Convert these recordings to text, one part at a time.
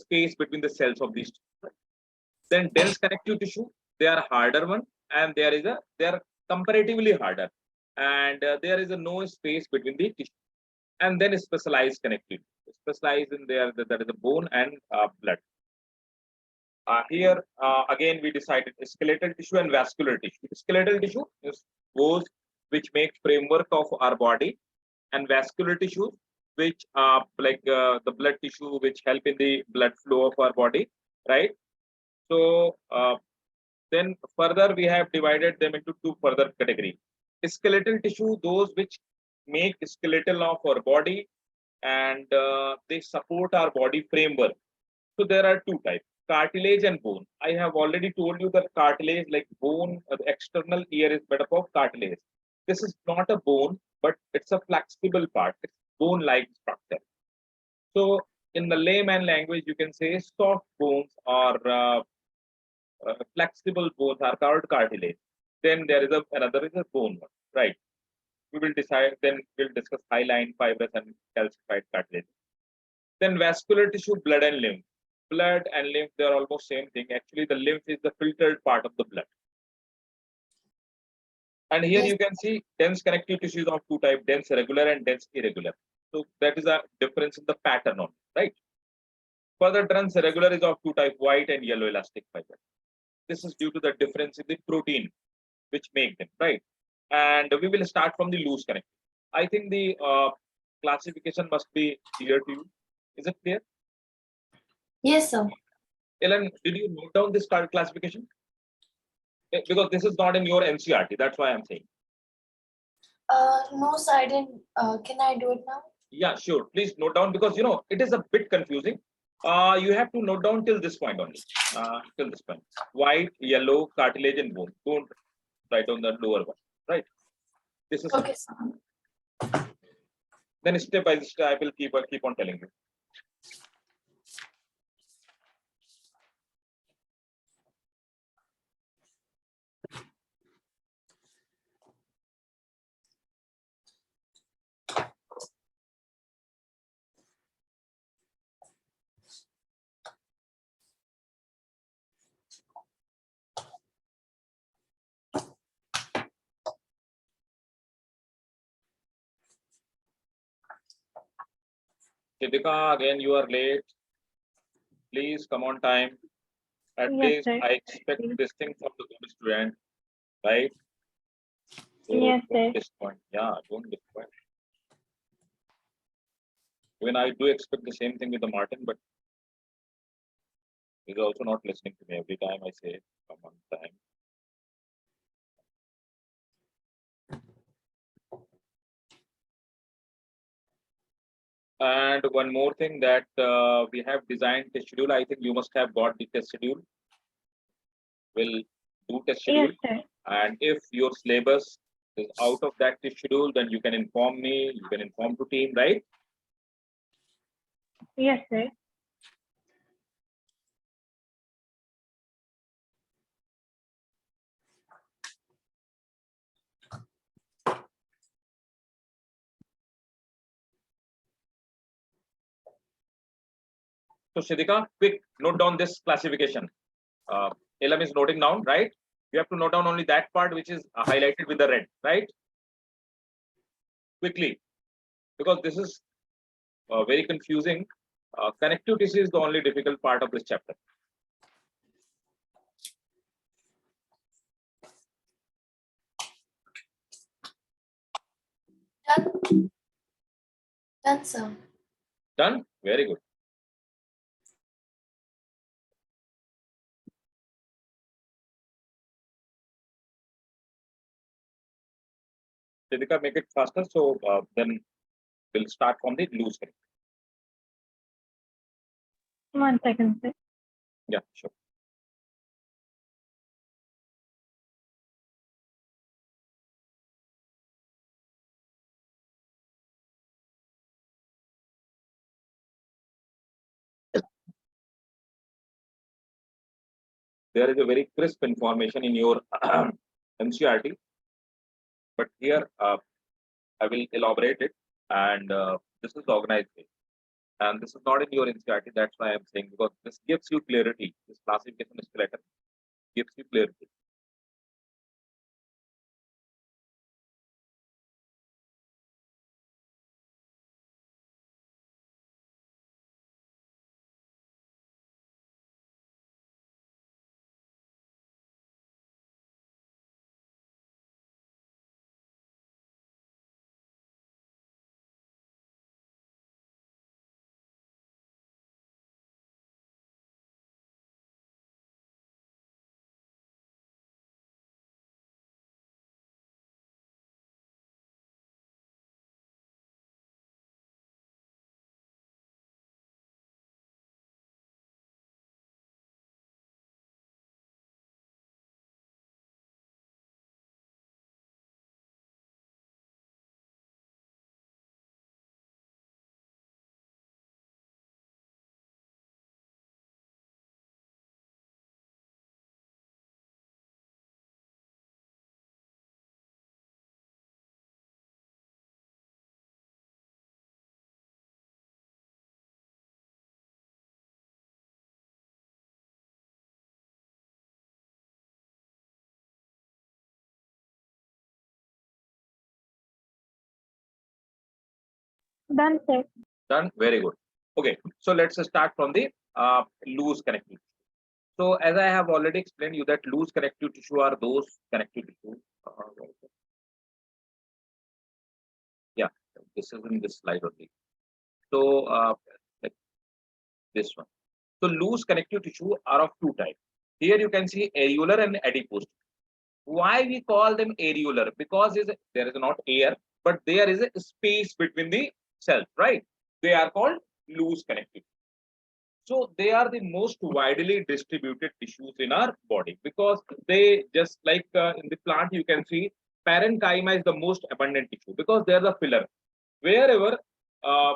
space between the cells of these two. Then dense connective tissue, they are harder one, and they are comparatively harder, and there is no space between the tissue. And then specialized connective, specialized in there, that is a bone and blood. Here again we decided skeletal tissue and vascular tissue. Skeletal tissue is those which make framework of our body, and vascular tissue which like the blood tissue which help in the blood flow of our body, right? So then further we have divided them into two further categories. Skeletal tissue, those which make skeletal of our body, and they support our body framework. So there are two types, cartilage and bone. I have already told you that cartilage, like bone, the external ear is made up of cartilage. This is not a bone, but it's a flexible part. It's bone-like structure. So in the layman language, you can say soft bones or flexible bones are called cartilage. Then there is another is a bone one, right? We will decide. Then we'll discuss hyaline, fibrous, and calcified cartilage. Then vascular tissue, blood and lymph. Blood and lymph, they are almost same thing. Actually, the lymph is the filtered part of the blood. And here you can see dense connective tissues of two types, dense regular and dense irregular. So that is a difference in the pattern on, right? Further, dense regular is of two types, white and yellow elastic fiber. This is due to the difference in the protein which make them, right? And we will start from the loose connective. I think the classification must be clear to you. Is it clear? Yes, sir. Ellen, did you note down this classification? Because this is not in your NCRT, that's why I'm saying. No, sir, I didn't. Can I do it now? Yeah, sure. Please note down, because you know it is a bit confusing. You have to note down till this point only. Till this point. White, yellow, cartilage, and bone. Don't write down the lower one. Right. This is okay, sir. Then step by step I will keep on telling you. Chidika, again you are late. Please come on time. At least sir. I expect this thing from the good student, right? So Yes, sir. Disappoint. Yeah, don't disappoint. Even I do expect the same thing with the Martin, but he's also not listening to me every time I say come on time. And one more thing that we have designed test schedule. I think you must have got the test schedule. We'll do test schedule. Yes, sir. And if your syllabus is out of that test schedule, then you can inform me. You can inform to team, right? Yes, sir. So Shidika, quick note down this classification. Elam is noting down, right? You have to note down only that part which is highlighted with the red, right? Quickly, because this is very confusing. Connective tissue is the only difficult part of this chapter. Done. Done, sir. Done? Very good. Shidika, make it faster. So then we'll start from the loose connective. 1 second, sir. Yeah, sure. There is a very crisp information in your NCRT, but here I will elaborate it, and this is the organized way. And this is not in your NCERT. That's why I'm saying, because this gives you clarity. This classification of skeleton gives you clarity. Done, sir. Done. Very good. Okay. So let's start from the loose connective. So as I have already explained you that loose connective tissue are those connective tissues. Yeah, this is in this slide only. So like this one. So loose connective tissue are of two types. Here you can see areolar and adipose. Why we call them areolar? Because there is not air, but there is a space between the cells, right? They are called loose connective. So they are the most widely distributed tissues in our body because they just like in the plant you can see parenchyma is the most abundant tissue because they are the filler. Wherever uh,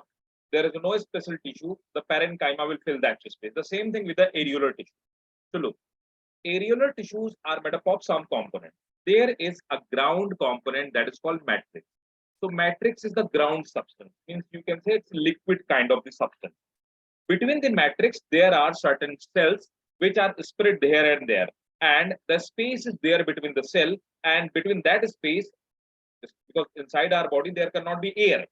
there is no special tissue, the parenchyma will fill that space. The same thing with the areolar tissue. So look, areolar tissues are made up of some component. There is a ground component that is called matrix. So matrix is the ground substance. Means you can say it's liquid kind of the substance. Between the matrix, there are certain cells which are spread here and there. And the space is there between the cell and between that space, because inside our body, there cannot be air.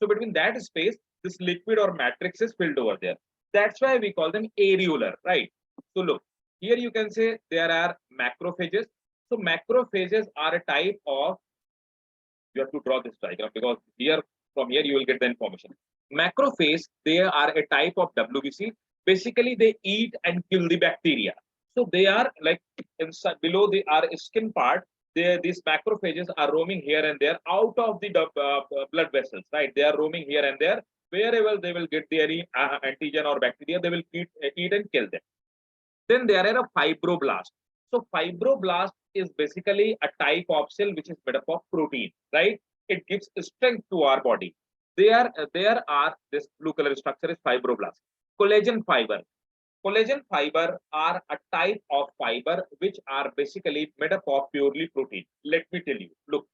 So between that space, this liquid or matrix is filled over there. That's why we call them areolar, right? So look, here you can say there are macrophages. So macrophages are a type of, you have to draw this diagram because here, from here, you will get the information. Macrophage, they are a type of WBC. Basically, they eat and kill the bacteria. So they are like inside, below the our skin part. These macrophages are roaming here and there out of the blood vessels, right? They are roaming here and there. Wherever they will get the any antigen or bacteria, they will eat and kill them. Then there are a fibroblast. So fibroblast is basically a type of cell which is made up of protein, right? It gives strength to our body. There are this blue color structure is fibroblast. Collagen fiber. Collagen fiber are a type of fiber which are basically made up of purely protein. Let me tell you. Look,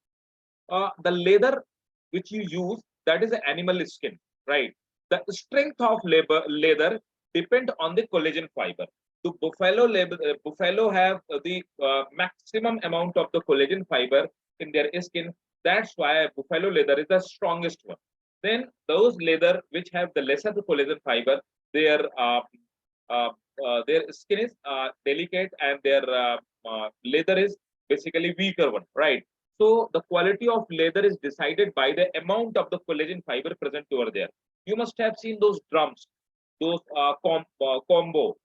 the leather which you use, that is animal skin, right? The strength of leather depend on the collagen fiber. The buffalo have the maximum amount of the collagen fiber in their skin. That's why buffalo leather is the strongest one. Then those leather which have the lesser collagen fiber, their uh, their skin is delicate and their leather is basically weaker one, right? So the quality of leather is decided by the amount of the collagen fiber present over there. You must have seen those drums, those combo,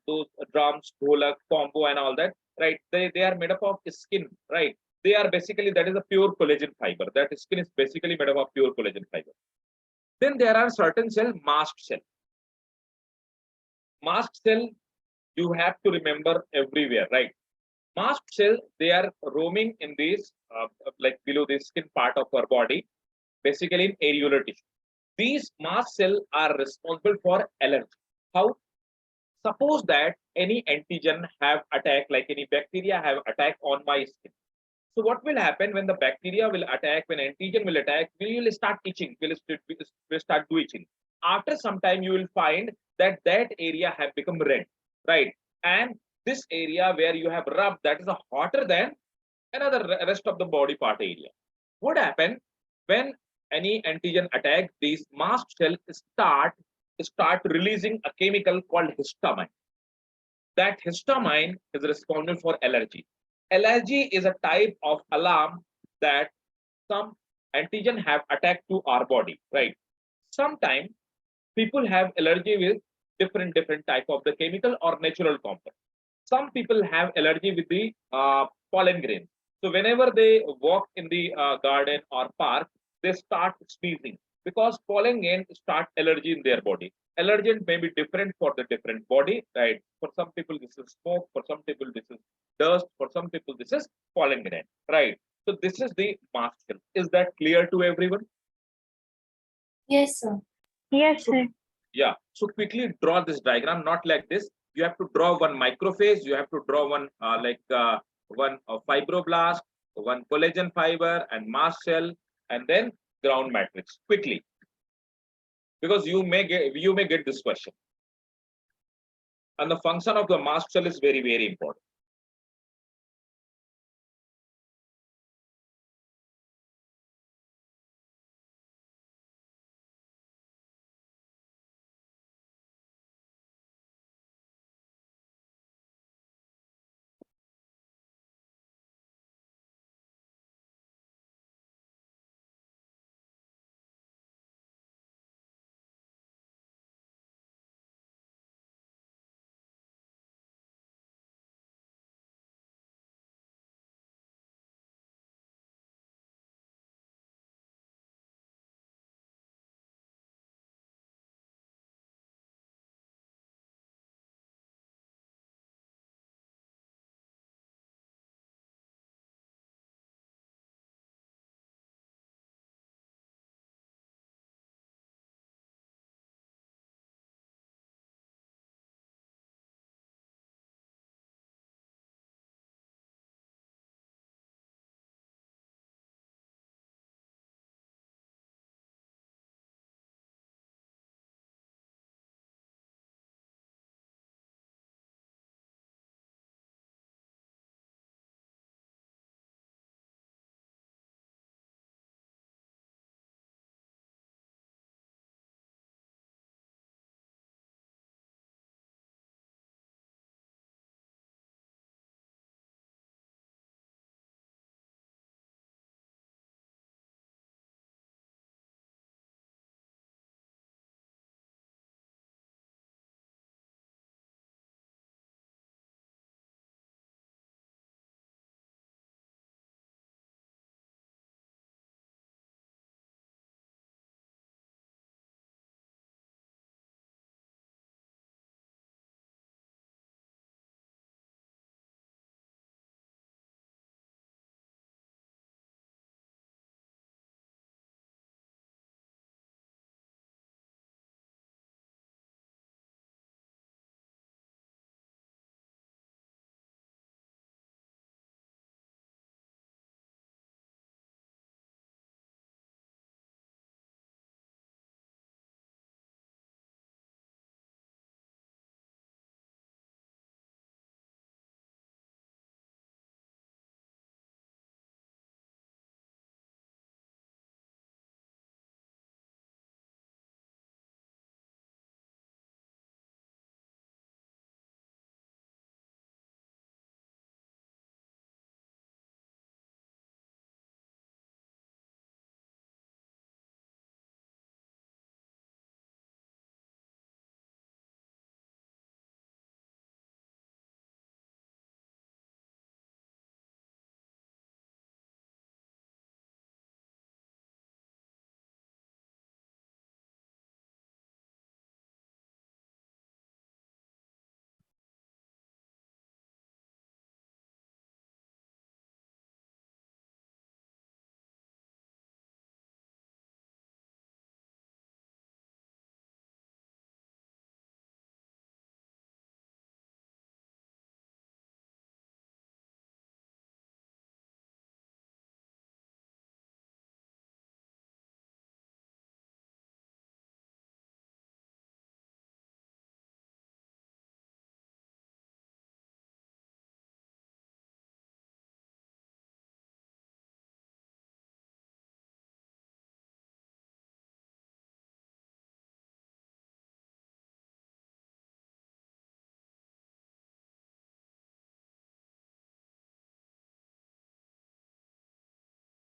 those drums, dholak, combo, and all that, right? They are made up of skin, right? They are basically that is a pure collagen fiber. That skin is basically made up of pure collagen fiber. Then there are certain cell, mast cell. Mast cell, you have to remember everywhere, right? Mast cell, they are roaming in this like below the skin part of our body, basically in areolar tissue. These mast cells are responsible for allergy. How? Suppose that any antigen have attack, like any bacteria have attack on my skin. So what will happen when the bacteria will attack, when antigen will attack, we will start itching, we'll start do itching. after some time you will find that that area have become red, right? And this area where you have rubbed, that is a hotter than another rest of the body part area. What happen when any antigen attack? These mast cell start releasing a chemical called histamine. That histamine is responsible for allergy. Allergy is a type of alarm that some antigen have attacked to our body, right? Sometimes people have allergy with different type of the chemical or natural compound. Some people have allergy with the pollen grains. So whenever they walk in the garden or park, they start sneezing because pollen grain start allergy in their body. Allergen may be different for the different body, right? For some people this is smoke, for some people this is dust, for some people this is pollen grain, right? So this is the mast cell. Is that clear to everyone? Yes, sir. Yes, So sir. yeah, so quickly draw this diagram, not like this. You have to draw one microphase, you have to draw one one fibroblast, one collagen fiber and mast cell, and then ground matrix quickly, because you may get this question. And the function of the mast cell is very important.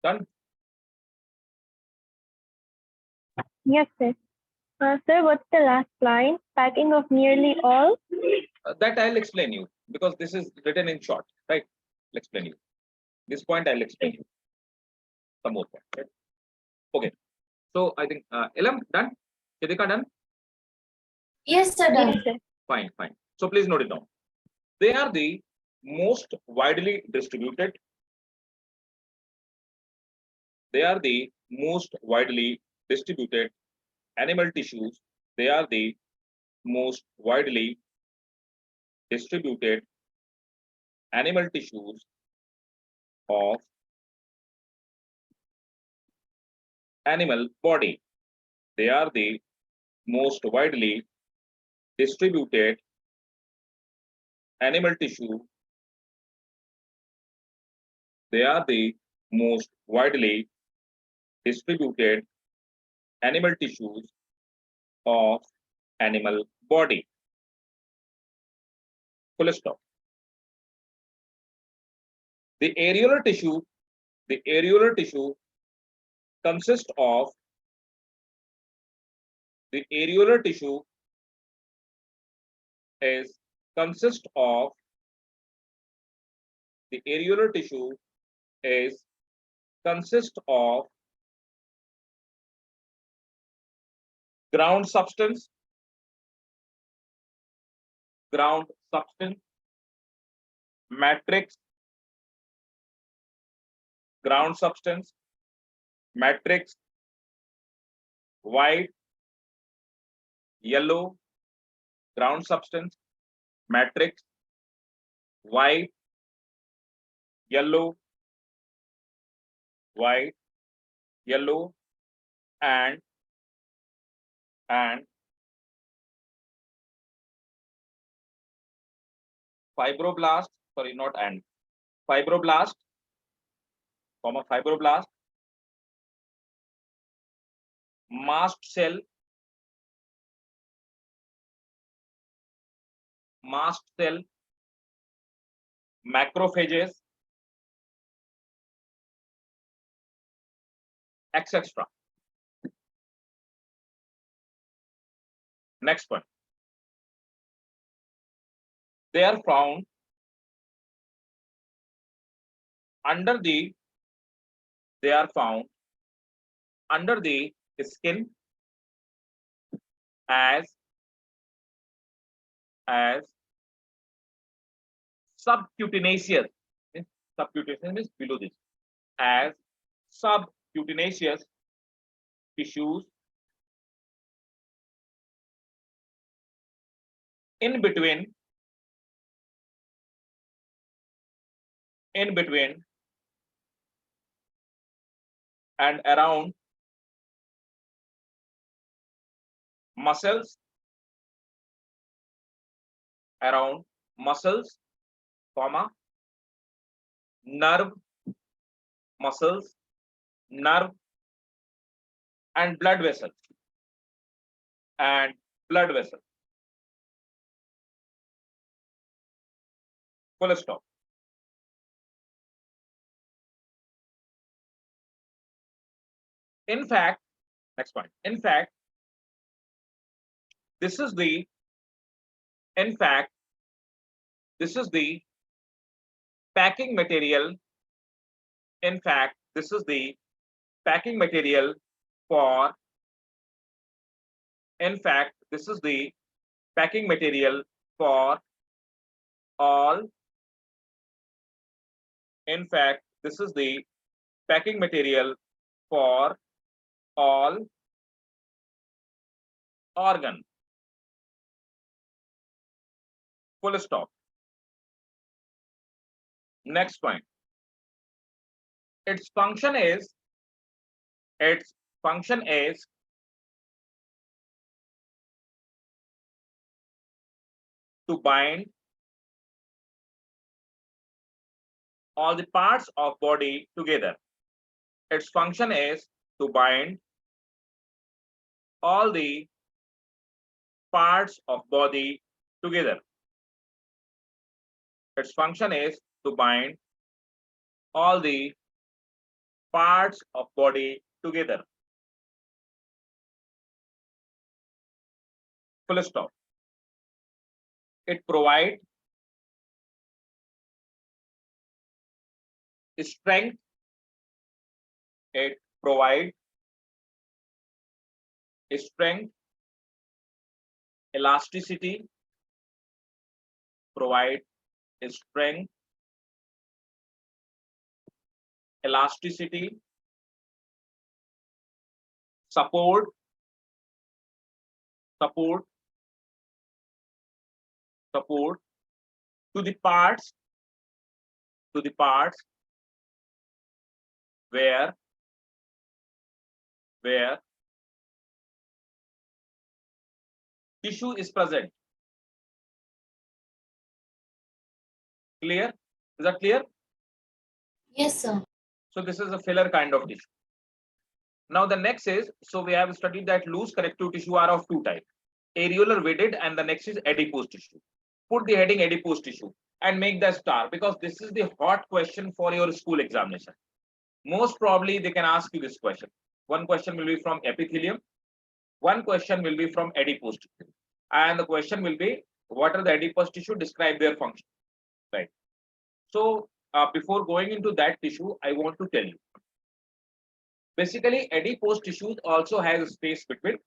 Done. Yes, sir. Sir, what's the last line? Packing of nearly all. That I'll explain you because this is written in short, right? I'll explain you. This point I'll explain you. Some more point, right? Okay. So I think Elam done. Chidika done. Yes, sir. Done. Yes, sir. Fine, fine. So please note it down. They are the most widely distributed. They are the most widely distributed animal tissues. They are the most widely distributed animal tissues of animal body. They are the most widely distributed animal tissue. They are the most widely distributed animal tissues of animal body. Full stop. The areolar tissue consists of the areolar tissue is consist of the areolar tissue is consist of ground substance, matrix, ground substance, matrix, white, yellow, ground substance, matrix, white, yellow, white, yellow, and fibroblast, sorry, not and, fibroblast, fibroblast, mast cell, macrophages, etc. Next one. They are found under the skin as subcutaneous. Subcutaneous means below this, as subcutaneous tissues in between and around muscles, comma, nerve, muscles, nerve, and blood vessels, Full stop. In fact, next point. In fact, this is the packing material. In fact, this is the packing material for all. In fact, this is the packing material for all organ. Full stop. Next point. Its function is to bind all the parts of body together. Its function is to bind all the parts of body together. Its function is to bind all the parts of body together. Full stop. It provides strength. It provides strength, elasticity, provide strength, elasticity, support, support, support to the parts, to the parts where tissue is present. Clear? Is that clear? Yes, sir. So this is a filler kind of tissue. Now the next is, so we have studied that loose connective tissue are of two types, areolar weighted, and the next is adipose tissue. Put the heading adipose tissue and make the star, because this is the hot question for your school examination. Most probably they can ask you this question. One question will be from epithelium, one question will be from adipose tissue, and the question will be, what are the adipose tissue, describe their function, right? So before going into that tissue, I want to tell you, basically adipose tissues also has a space between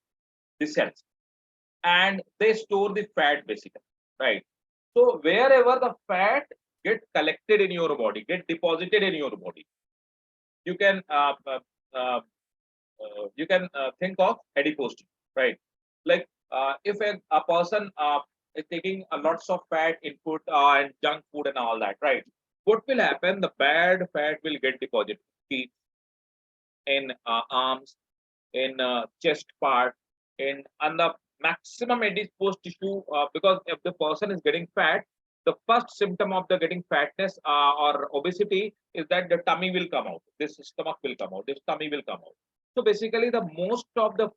the cells, and they store the fat basically, right? So wherever the fat get collected in your body, get deposited in your body, you can uh, think of adipose tissue, right? Like if a person is taking a lots of fat input and junk food and all that, right? What will happen? The bad fat will get deposited in arms, in chest part, in and the maximum adipose tissue, because if the person is getting fat, the first symptom of the getting fatness or obesity is that the tummy will come out, this stomach will come out, this tummy will come out. So basically the most of the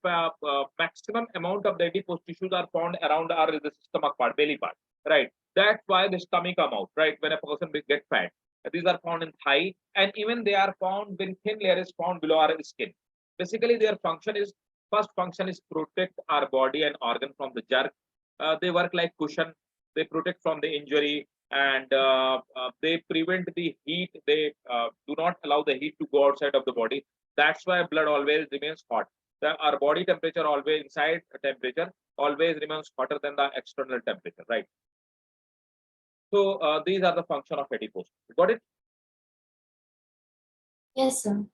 maximum amount of the adipose tissues are found around our the stomach part, belly part, right? That's why this tummy come out, right? When a person will get fat, these are found in thigh, and even they are found when thin layer is found below our skin. Basically their function is, first function is protect our body and organ from the jerk. They work like cushion, they protect from the injury, and they prevent the heat, they do not allow the heat to go outside of the body. That's why blood always remains hot. Our body temperature always, inside temperature always remains hotter than the external temperature, right? So these are the function of adipose. Got it? Yes, sir.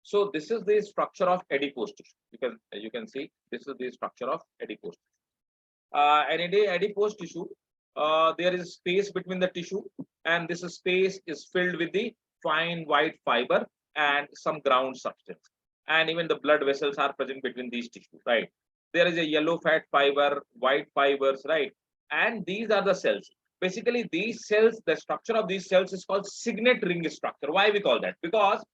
So this is the structure of adipose tissue. You can see this is the structure of adipose tissue. And in the adipose tissue, there is space between the tissue, and this space is filled with the fine white fiber and some ground substance. And even the blood vessels are present between these tissues, right? There is a yellow fat fiber, white fibers, right? And these are the cells. Basically, these cells, the structure of these cells is called signet ring structure. Why we call that? Because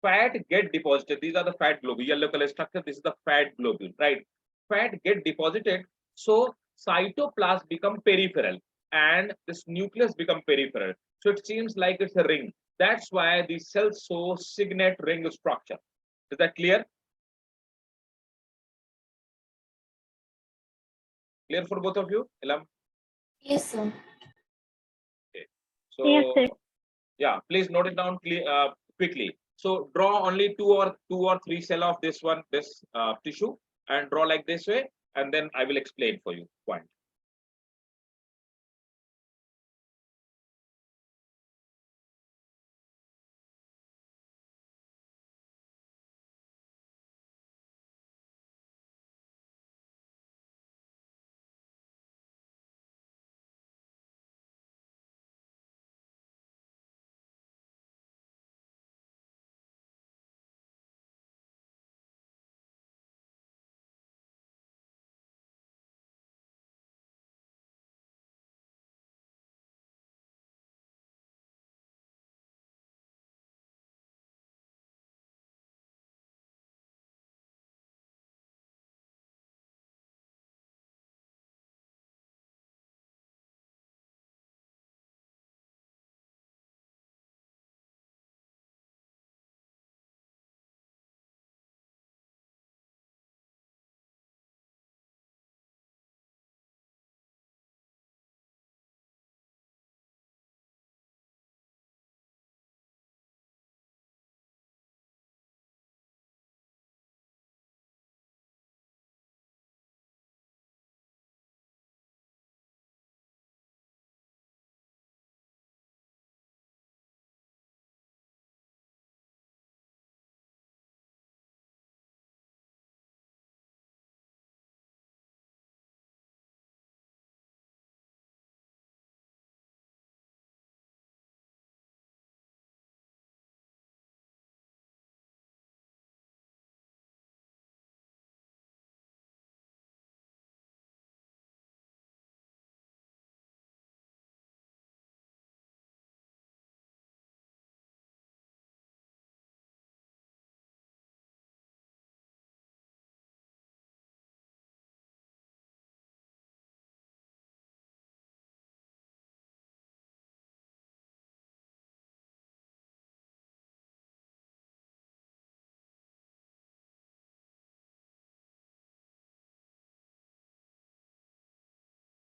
fat get deposited. These are the fat globule, yellow color structure. This is the fat globule, right? Fat get deposited. So cytoplasm become peripheral and this nucleus become peripheral. So it seems like it's a ring. That's why these cells show signet ring structure. Is that clear? Clear for both of you? Ilam? Yes, sir. Okay. So Yes, sir. yeah, please note it down quickly. So draw only two or three cell of this one, this tissue, and draw like this way, and then I will explain for you point.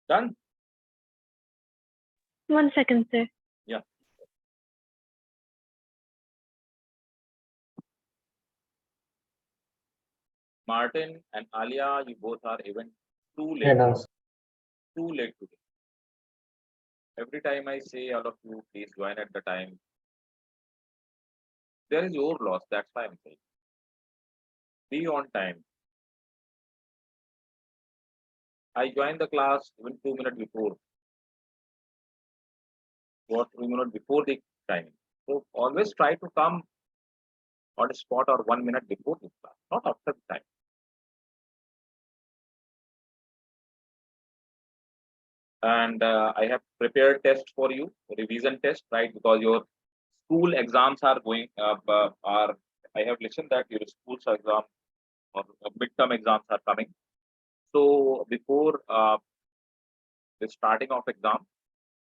Done? 1 second, sir. Yeah. Martin and Alia, you both are even too late. Too late today. Every time I say all of you, please join at the time. There is your loss. That's why I'm saying. Be on time. I joined the class even 2 minutes before. Or 2 minutes before the timing. So always try to come on the spot or 1 minute before the class, not after the time. And I have prepared test for you, revision test, right? Because your school exams are going are. I have listened that your school's exam or midterm exams are coming. So before the starting of exam,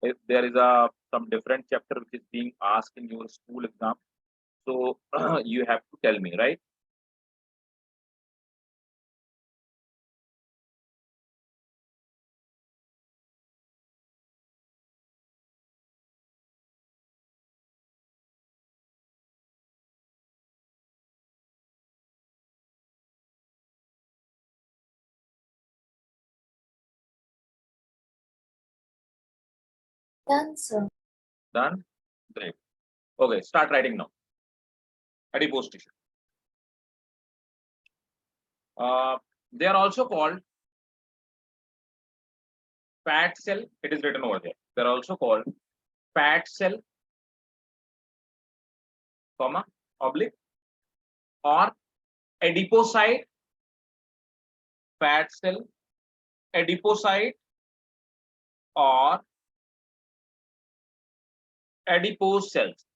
if there is some different chapter which is being asked in your school exam, so you have to tell me, right? Done, sir. Done? Great. Okay, start writing now. Adipose tissue. They are also called fat cell. It is written over there. They are also called fat cell, comma, oblique, or adipocyte, fat cell, adipocyte, or adipose cells.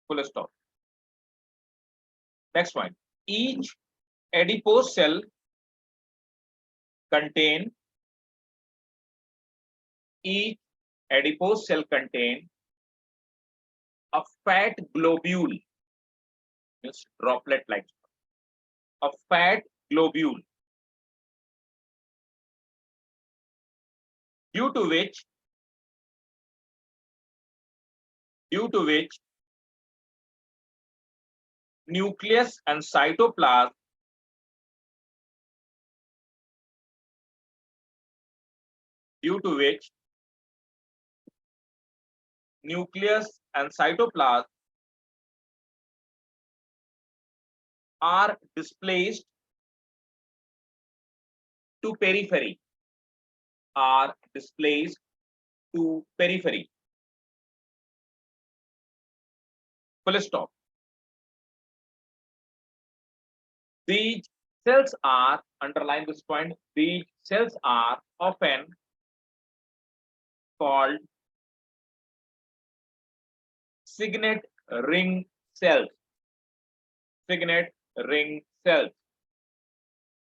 Full stop. Next one. Each adipose cell contain each adipose cell contain a fat globule, means droplet like a fat globule, due to which nucleus and cytoplasm due to which nucleus and cytoplasm are displaced to periphery, are displaced to periphery. Full stop. These cells are, underline this point, these cells are often called signet ring cells. Signet ring cells,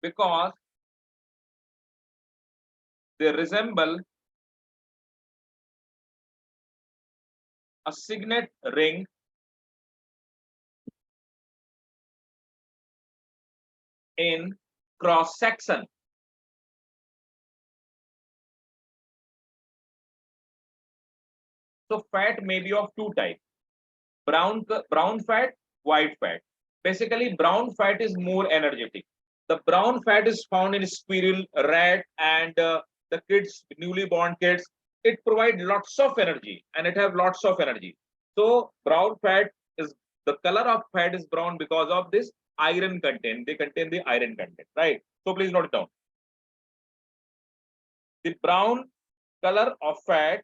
because they resemble a signet ring in cross section. So fat may be of two types: brown fat, white fat. Basically, brown fat is more energetic. The brown fat is found in squirrel, rat, and the kids, newly born kids. It provides lots of energy, and it have lots of energy. So brown fat is, the color of fat is brown because of this iron content. They contain the iron content, right? So please note it down. The brown color of fat.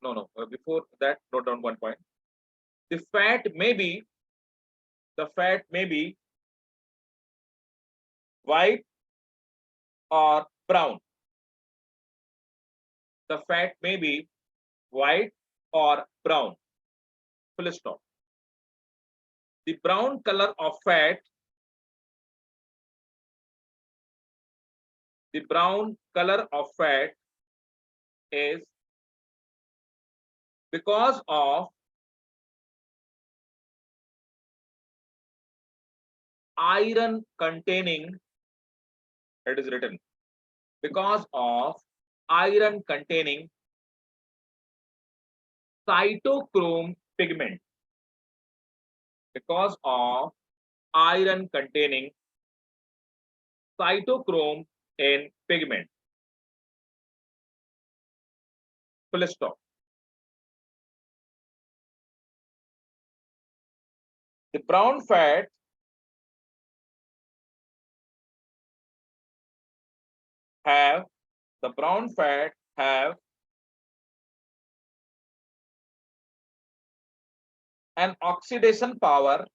Before that, note down one point. The fat may be white or brown. The fat may be white or brown. Full stop. The brown color of fat, is because of iron containing, it is written, because of iron containing cytochrome pigment, because of iron containing cytochrome in pigment. Full stop. The brown fat have an oxidation power.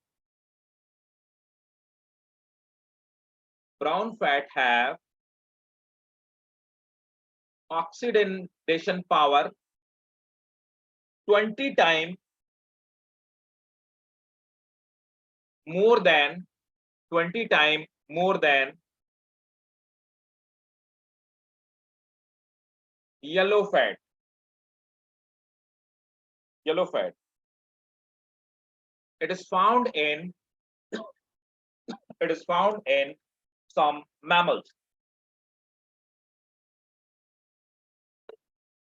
Brown fat have oxidation power 20 times more than 20 times more than yellow fat. Yellow fat. It is found in some mammals.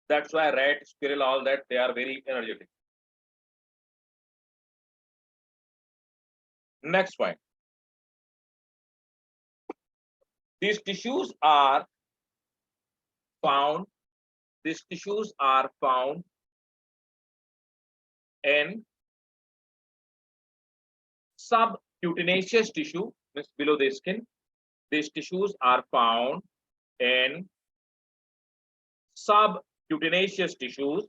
That's why rat, squirrel, all that, they are very energetic. Next point. These tissues are found in subcutaneous tissue, means below the skin. These tissues are found in subcutaneous tissues,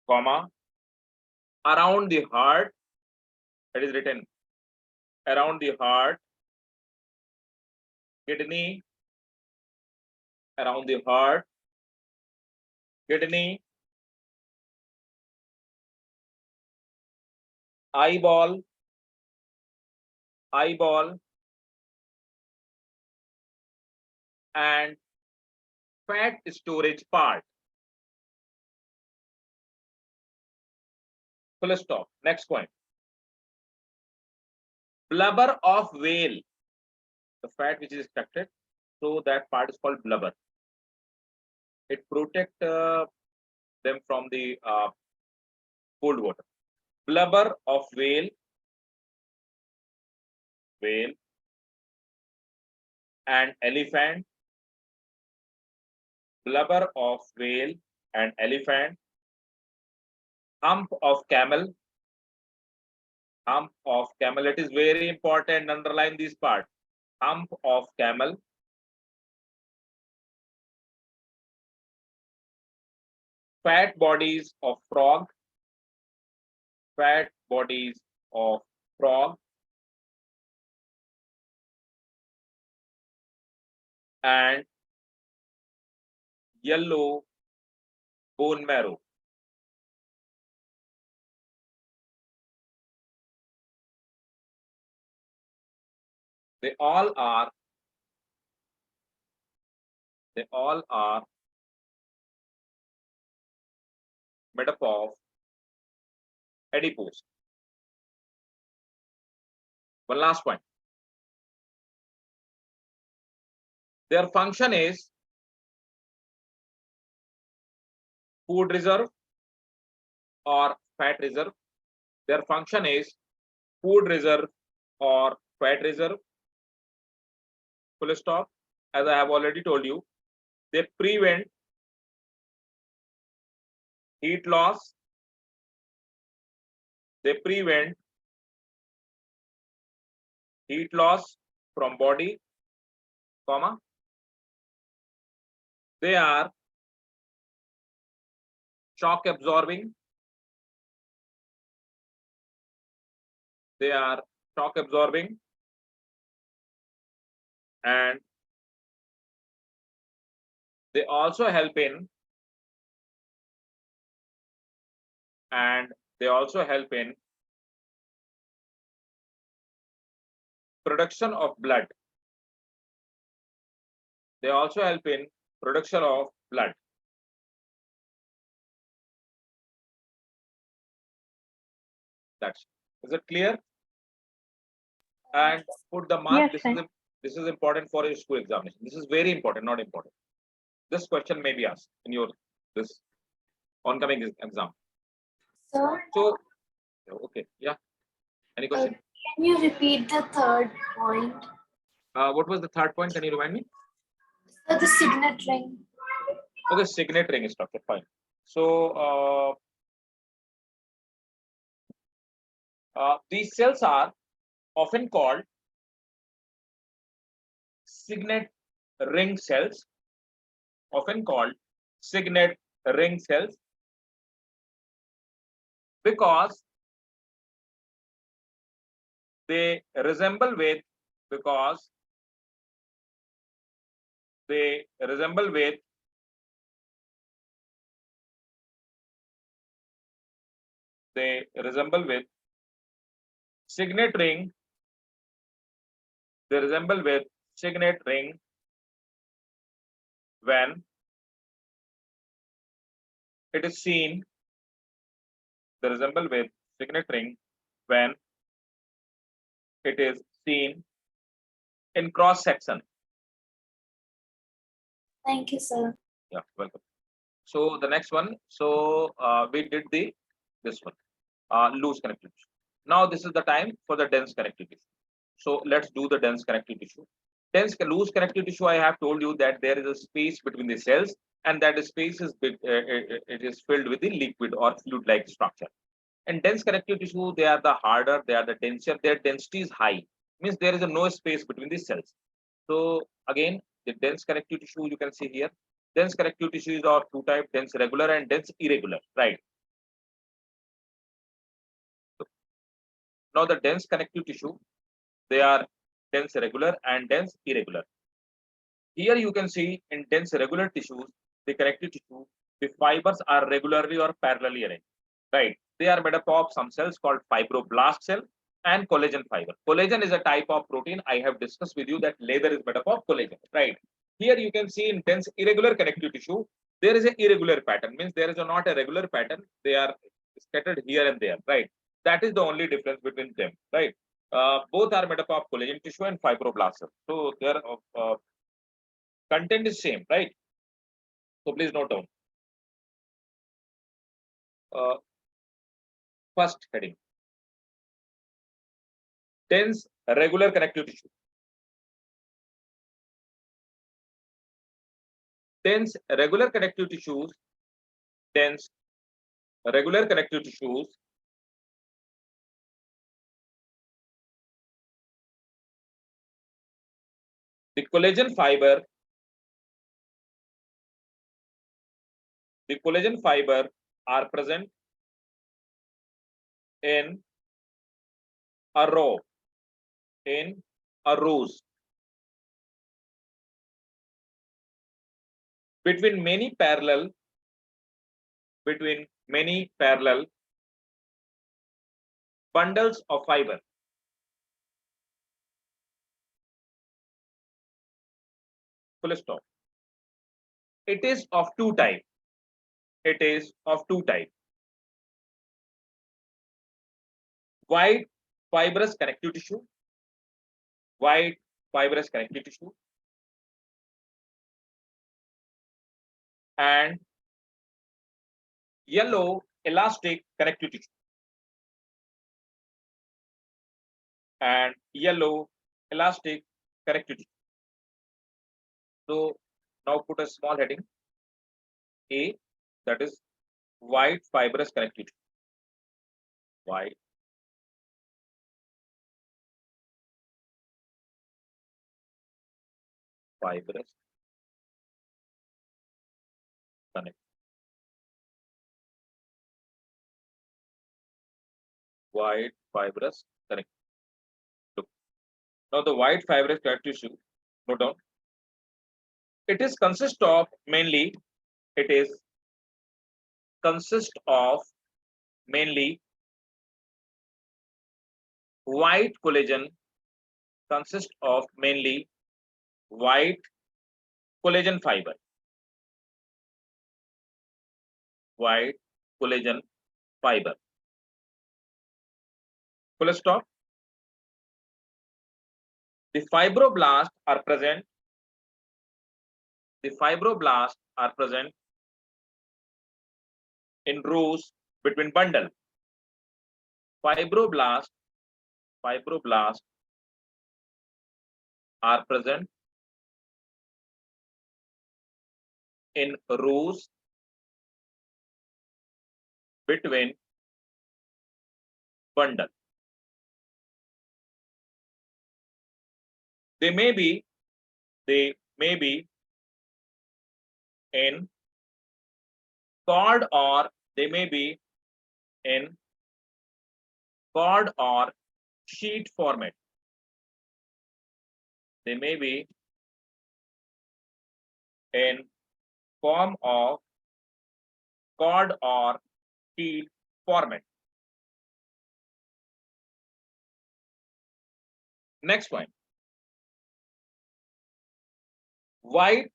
comma, around the heart. It is written around the heart, kidney, around the heart, kidney, eyeball, and fat storage part. Full stop. Next point. Blubber of whale, the fat which is extracted, so that part is called blubber. It protects them from the cold water. Blubber of whale and elephant. Blubber of whale and elephant. Hump of camel. It is very important. Underline this part. Hump of camel. Fat bodies of frog. And yellow bone marrow. They all are made up of adipose. One last point. Their function is food reserve or fat reserve. Their function is food reserve or fat reserve. Full stop. As I have already told you, they prevent heat loss. They prevent heat loss from body, comma. They are shock absorbing. And they also help in production of blood. They also help in production of blood. Is it clear? And put the mark. Yes, sir. This is important for your school examination. This is very important, not important. This question may be asked in your this oncoming exam. Sir, So, okay, yeah. Any question? can you repeat the third point? What was the third point? Can you remind me? Sir, the signet ring. Okay, signet ring structure. Fine. So, these cells are often called signet ring cells. Often called signet ring cells because they resemble with because they resemble with they resemble with signet ring. They resemble with signet ring when it is seen. They resemble with signet ring when it is seen in cross section. Thank you, sir. Yeah, welcome. So the next one. So we did this one, loose connective tissue. Now this is the time for the dense connective tissue. So let's do the dense connective tissue. Loose connective tissue. I have told you that there is a space between the cells, and that space is it is filled with the liquid or fluid-like structure. And dense connective tissue, they are the harder, they are the denser. Their density is high. Means there is no space between the cells. So again, the dense connective tissue you can see here. Dense connective tissues are two types: dense regular and dense irregular. Right. So now the dense connective tissue, they are dense regular and dense irregular. Here you can see in dense regular tissues, the connective tissue, the fibers are regularly or parallelly arranged. Right. They are made up of some cells called fibroblast cell and collagen fiber. Collagen is a type of protein. I have discussed with you that leather is made up of collagen. Right. Here you can see in dense irregular connective tissue, there is an irregular pattern. Means there is not a regular pattern. They are scattered here and there. Right. That is the only difference between them. Right. Both are made up of collagen tissue and fibroblast cell. So their content is same. Right. So please note down. First heading: dense regular connective tissue. Dense regular connective tissues. Dense regular connective tissues. The collagen fiber. The collagen fiber are present in a row. In a rows. Between many parallel bundles of fiber. Full stop. It is of two types. It is of two types. Wide fibrous connective tissue. Wide fibrous connective tissue. And yellow elastic connective tissue. And yellow elastic connective tissue. So now put a small heading A, that is white fibrous connective tissue. White fibrous connective. White fibrous connective. Look. Now the white fibrous connective tissue, note down. It is consist of mainly white collagen, consist of mainly white collagen fiber. wide collagen fiber. Full stop. The fibroblasts are present. The fibroblasts are present in rows between bundle. Fibroblasts are present in rows between bundle. They may be in cord, or they may be in cord or sheet format. They may be in form of cord or sheet format. Next point. White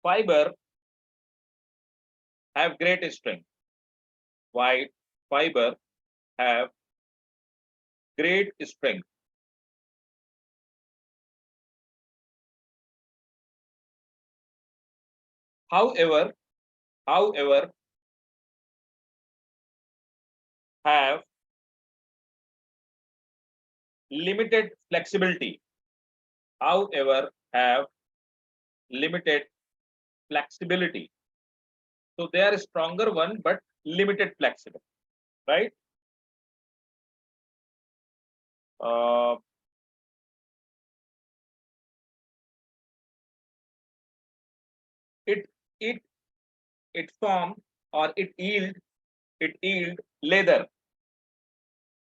fiber have great strength. White fiber have great strength. However, have limited flexibility. However, have limited flexibility. So they are a stronger one, but limited flexibility, right? It form, or it yield leather.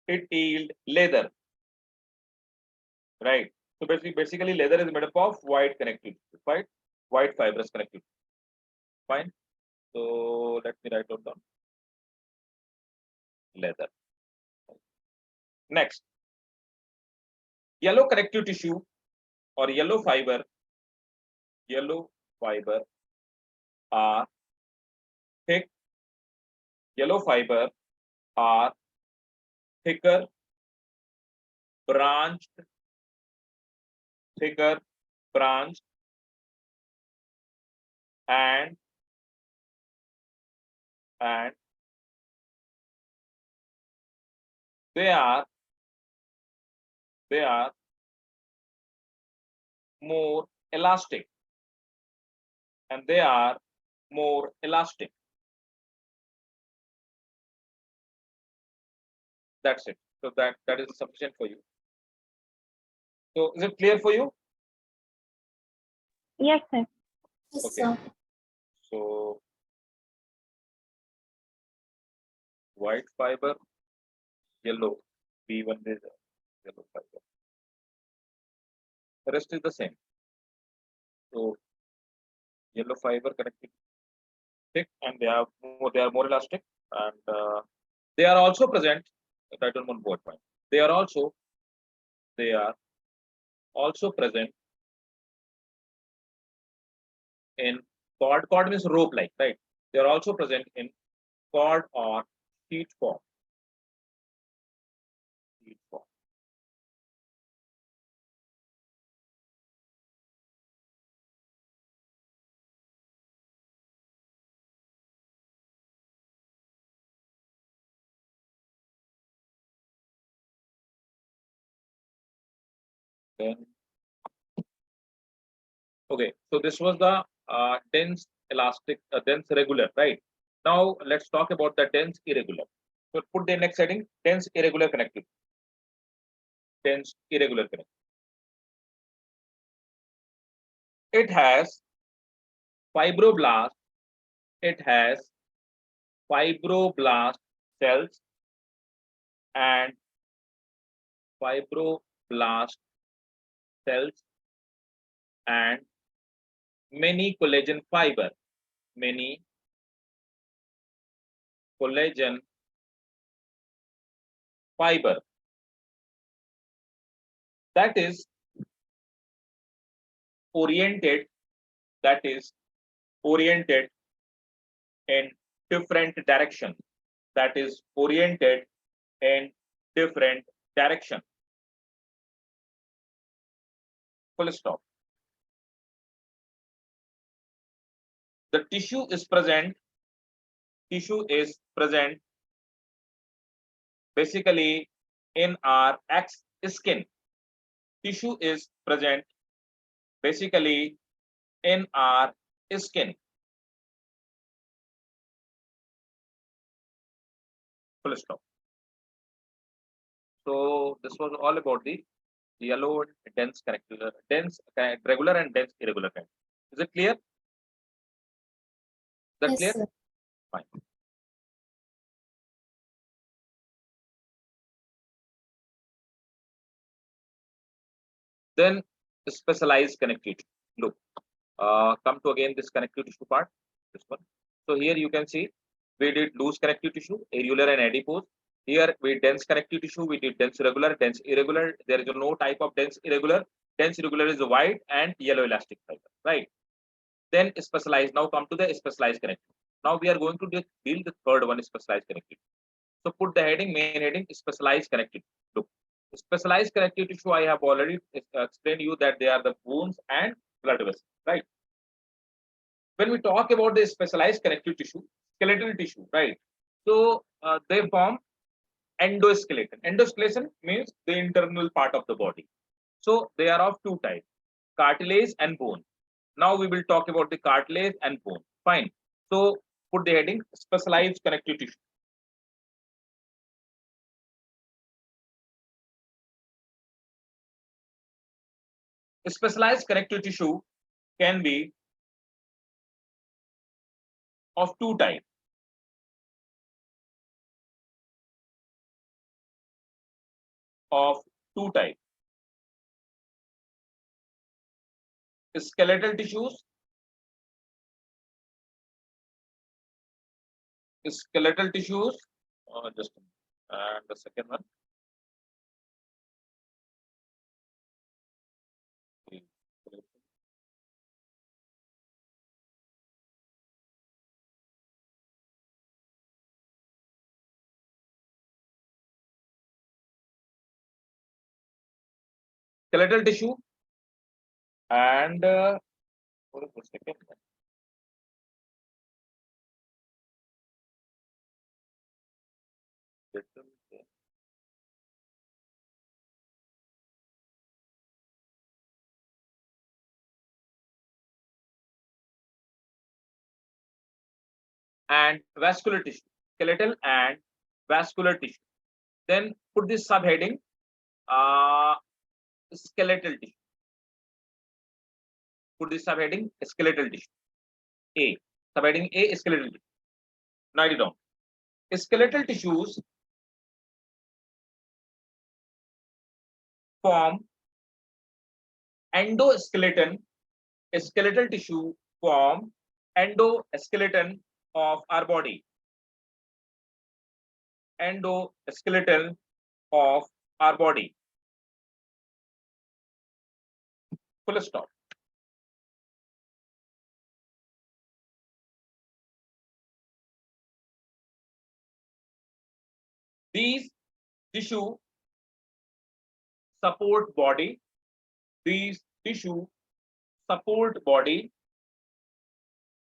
It yield leather, right? So basically leather is made up of white connective, right? White fibrous connective. Fine. So let me write it down. Leather. Next, yellow connective tissue or yellow fiber are thick. Yellow fiber are thicker, branched, and they are more elastic, That's it. So that is sufficient for you. So is it clear for you? Yes, sir. Yes, Okay. sir. So white fiber, yellow, B1 is yellow fiber. The rest is the same. So yellow fiber connected thick, and they are more elastic, and they are also present. I don't want board point. They are also present in cord. Cord means rope like, right? They are also present in cord or sheet form. Then okay, so this was the dense elastic, dense regular, right? Now let's talk about the dense irregular. So put the next heading: dense irregular connective. Dense irregular connective. It has fibroblast. It has fibroblast cells and fibroblast cells and many collagen fiber. Many collagen fiber. That is oriented that is oriented in different direction. That is oriented in different direction. Full stop. The tissue is present. Tissue is present basically in our skin. Tissue is present basically in our skin. Full stop. So this was all about the yellow dense regular and dense irregular kind. Is it clear? Is that Yes, clear? sir. Fine. Then specialized connective tissue. Look, come to again this connective tissue part. This one. So here you can see we did loose connective tissue, areolar and adipose. Here we dense connective tissue, we did dense regular, dense irregular. There is no type of dense irregular. Dense irregular is white and yellow elastic fiber, right? Then specialized. Now come to the specialized connective. Now we are going to deal the third one, specialized connective. So put the heading, main heading, specialized connective. Look, specialized connective tissue, I have already explained you that they are the bones and blood vessels, right? When we talk about the specialized connective tissue, skeletal tissue, right? So they form endoskeleton. Endoskeleton means the internal part of the body. So they are of two types, cartilage and bone. Now we will talk about the cartilage and bone. Fine. So put the heading, specialized connective tissue. Specialized connective tissue can be of two types. Of two types. Skeletal tissues. Skeletal tissues. Just and the second one. Skeletal tissue and what is the second one? And vascular tissue, skeletal and vascular tissue. Then put this subheading, skeletal tissue. Put this subheading, skeletal tissue. A. Subheading A, skeletal tissue. Write it down. Skeletal tissues form endoskeleton. Skeletal tissue form endoskeleton of our body. Endoskeleton of our body. Full stop. These tissue support body. These tissue support body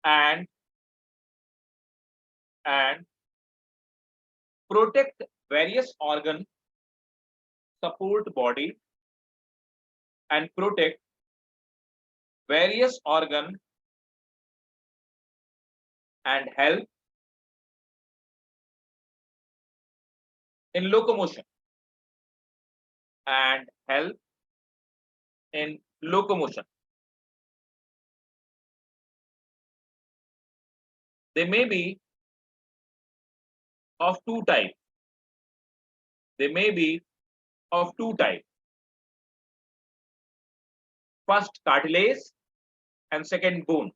and protect various organ. Support body and protect various organ and help in locomotion. And help in locomotion. They may be of two types. They may be of two types. First, cartilage and second, bone.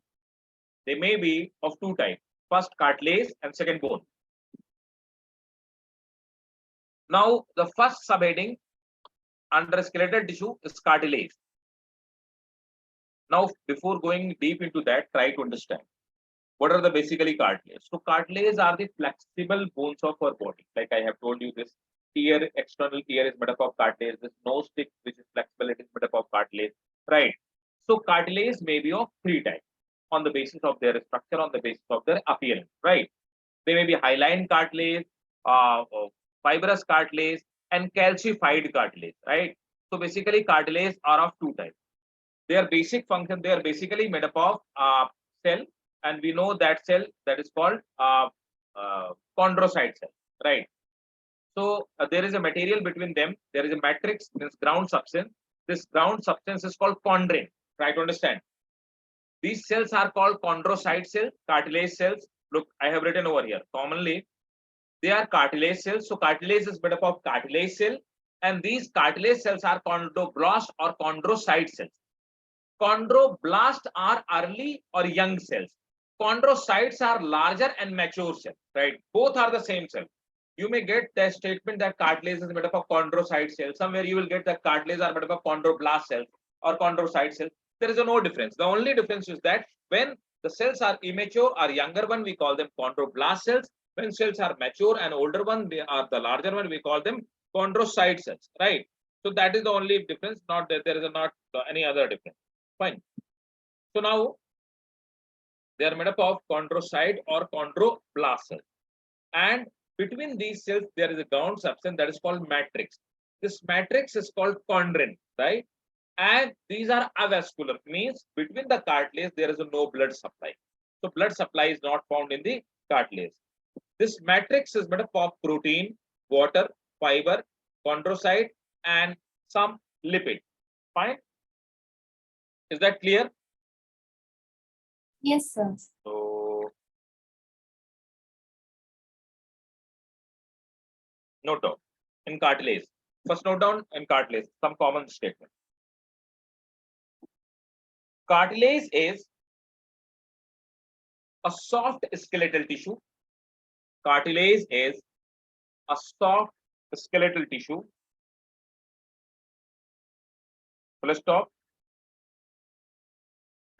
They may be of two types. First, cartilage and second, bone. Now, the first subheading under skeletal tissue is cartilage. Now, before going deep into that, try to understand what are the basically cartilage. So cartilage are the flexible bones of our body. Like I have told you, this ear, external ear is made up of cartilage. This nose stick, which is flexible, it is made up of cartilage, right? So cartilage may be of three types on the basis of their structure, on the basis of their appearance, right? They may be hyaline cartilage, fibrous cartilage, and calcified cartilage, right? So basically, cartilage are of two types. Their basic function, they are basically made up of cell, and we know that cell that is called chondrocyte cell, right? So there is a material between them. There is a matrix, this ground substance. This ground substance is called chondrin. Try to understand. These cells are called chondrocyte cells, cartilage cells. Look, I have written over here. Commonly, they are cartilage cells. So cartilage is made up of cartilage cell, and these cartilage cells are chondroblast or chondrocyte cells. Chondroblasts are early or young cells. Chondrocytes are larger and mature cells, right? Both are the same cell. You may get the statement that cartilage is made up of chondrocyte cells. Somewhere you will get that cartilage are made up of chondroblast cells or chondrocyte cells. There is no difference. The only difference is that when the cells are immature or younger one, we call them chondroblast cells. When cells are mature and older one, they are the larger one, we call them chondrocyte cells, right? So that is the only difference. Not that there is not any other difference. Fine. So now they are made up of chondrocyte or chondroblast cells. And between these cells, there is a ground substance that is called matrix. This matrix is called chondrin, right? And these are avascular, means between the cartilage, there is no blood supply. So blood supply is not found in the cartilage. This matrix is made up of protein, water, fiber, chondrocyte, and some lipid. Fine. Is that clear? Yes, sir. So note down in cartilage. First note down in cartilage some common statement. Cartilage is a soft skeletal tissue. Cartilage is a soft skeletal tissue. Full stop.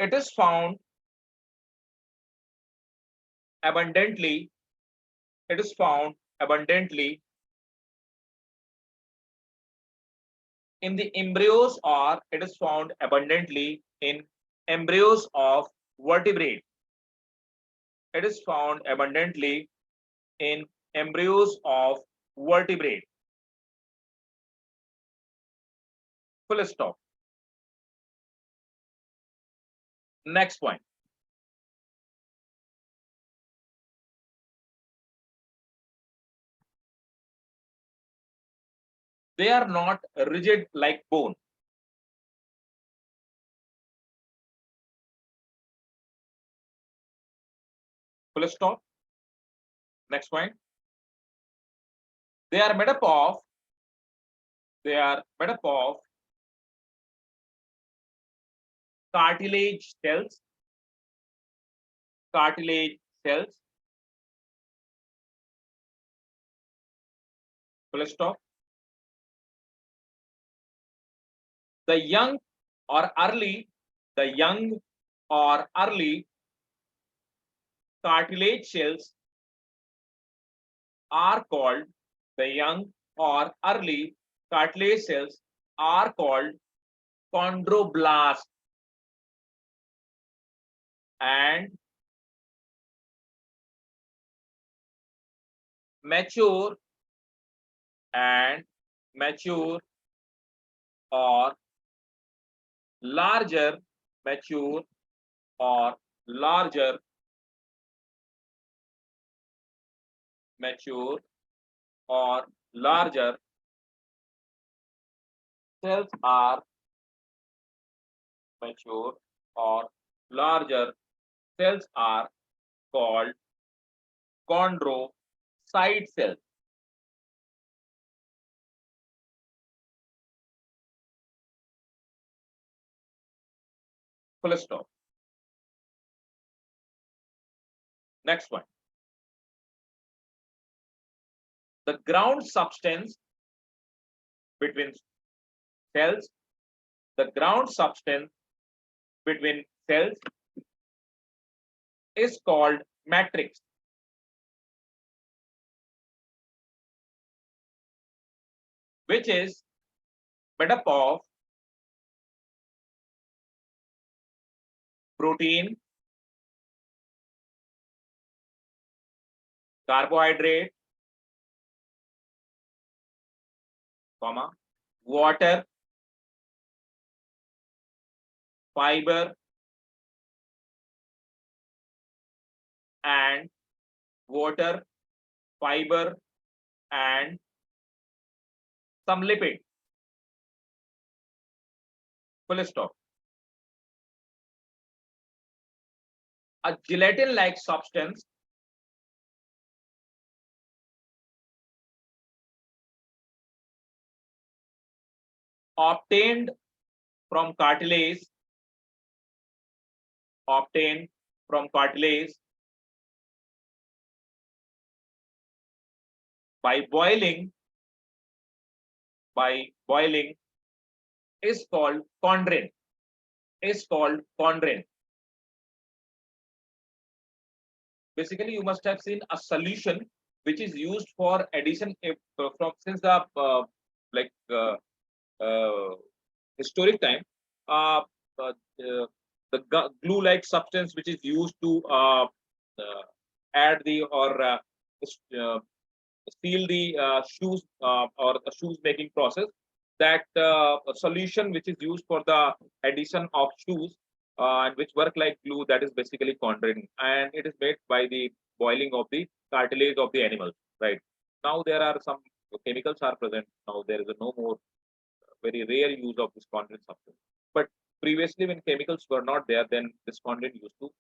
It is found abundantly. It is found abundantly in the embryos, or it is found abundantly in embryos of vertebrate. It is found abundantly in embryos of vertebrate. Full stop. Next point. They are not rigid like bone. Full stop. Next point. They are made up of cartilage cells. Cartilage cells. Full stop. The young or early cartilage cells are called chondroblasts, and mature or larger mature or larger mature or larger cells are mature or larger cells are called chondrocyte cells. Full stop. Next one. The ground substance between cells, the ground substance between cells is called matrix. Which is made up of protein, carbohydrate, comma, water, fiber, and water, fiber, and some lipid. Full stop. A gelatin-like substance obtained from cartilage, obtained from cartilage by boiling is called chondrin. Is called chondrin. Basically, you must have seen a solution which is used for addition from since the like historic time. The glue-like substance which is used to add the or seal the shoes or the shoes making process. That solution which is used for the addition of shoes and which work like glue, that is basically chondrin, and it is made by the boiling of the cartilage of the animal. Right now, there are some chemicals are present. Now there is no more very rare use of this chondrin substance. But previously, when chemicals were not there, then this chondrin used to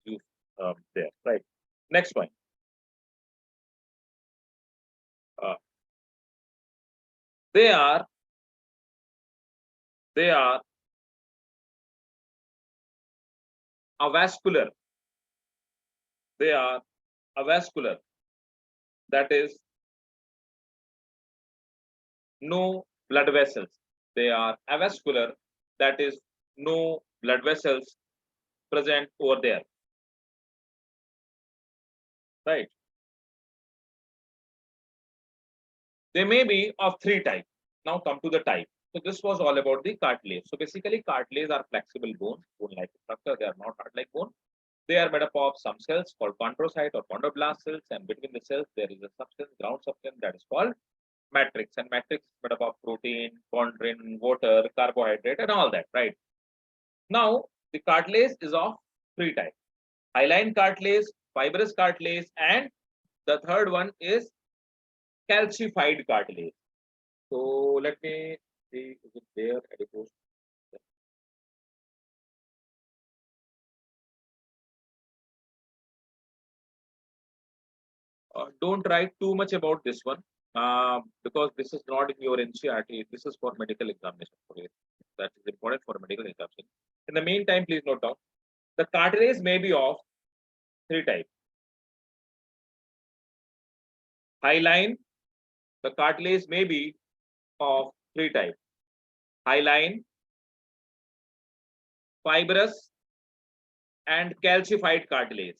use there. Right. Next point. Uh, they are avascular. They are avascular. That is no blood vessels. They are avascular. That is no blood vessels present over there. Right. They may be of three types. Now come to the type. So this was all about the cartilage. So basically, cartilage are flexible bone-like structure. They are not hard like bone. They are made up of some cells called chondrocyte or chondroblast cells, and between the cells there is a substance, ground substance, that is called matrix. And matrix is made up of protein, chondrin, water, carbohydrate, and all that. Right. Now the cartilage is of three types: hyaline cartilage, fibrous cartilage, and the third one is calcified cartilage. So let me see, is it there? Adipose. Don't write too much about this one because this is not in your NCRT. This is for medical examination. Okay? That is important for medical examination. In the meantime, please note down the cartilage may be of three types. Hyaline, the cartilage may be of three types: hyaline, fibrous, and calcified cartilage.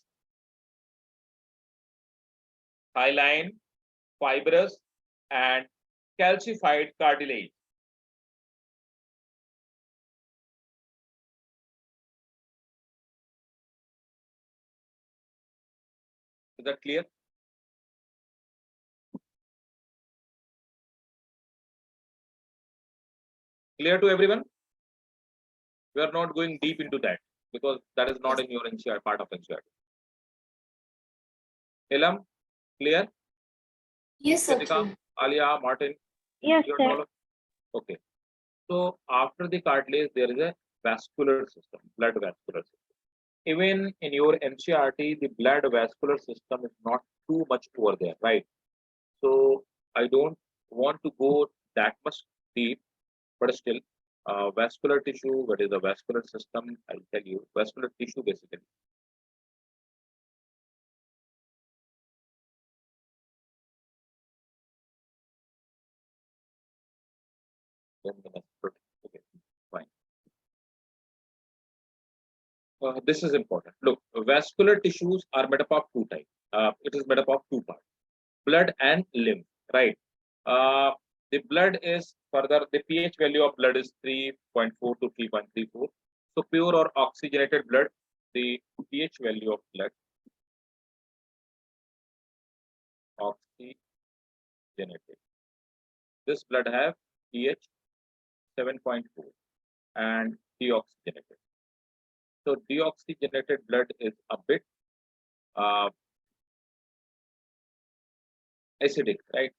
Hyaline, fibrous, and calcified cartilage. Is that clear? Clear to everyone? We are not going deep into that because that is not in your NCR part of NCR. Elam, clear? Yes, sir. Kritika, Clear. Alia, Martin, Yes, you are sir. all okay. So after the cartilage, there is a vascular system, blood vascular system. Even in your NCRT, the blood vascular system is not too much over there, right? So I don't want to go that much deep, but still, vascular tissue. What is a vascular system? I'll tell you. Vascular tissue basically. Okay, fine. This is important. Look, vascular tissues are made up of two types. It is made up of two parts: blood and lymph. Right. Uh, the blood is further. The pH value of blood is 3.4 to 3.34. So pure or oxygenated blood, the pH value of blood, oxygenated. This blood have pH 7.4 and deoxygenated. So deoxygenated blood is a bit uh, acidic, right?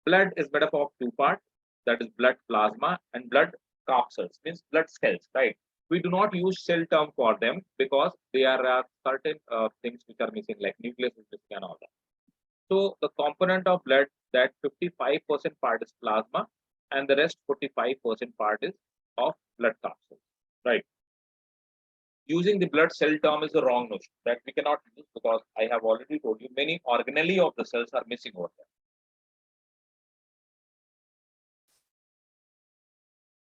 Blood is made up of two parts, that is blood plasma and blood capsules, means blood cells, right? We do not use cell term for them because they are certain things which are missing, like nucleus is missing and all that. So the component of blood, that 55% part is plasma and the rest 45% part is of blood capsules, right? Using the blood cell term is a wrong notion that we cannot use because I have already told you many organelles of the cells are missing over there.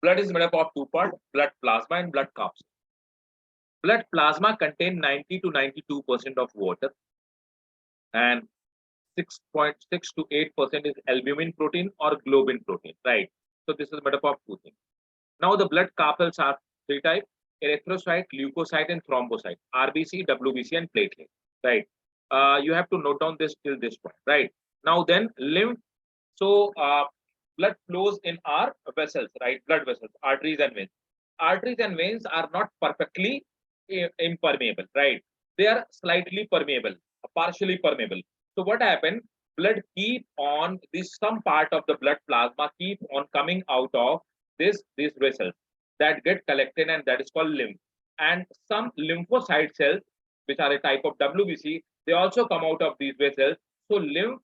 Blood is made up of two parts, blood plasma and blood capsule. Blood plasma contains 90 to 92% of water and 6.6 to 8% is albumin protein or globin protein, right? So this is made up of two things. Now the blood capsules are three types: erythrocyte, leukocyte, and thrombocyte, RBC, WBC, and platelet, right? You have to note down this till this point, right? Now then lymph. So blood flows in our vessels, right? Blood vessels, arteries and veins. Arteries and veins are not perfectly impermeable, right? They are slightly permeable, partially permeable. So what happened? Blood keep on this, some part of the blood plasma keep on coming out of these vessels that get collected, and that is called lymph. And some lymphocyte cells, which are a type of WBC, they also come out of these vessels. So lymph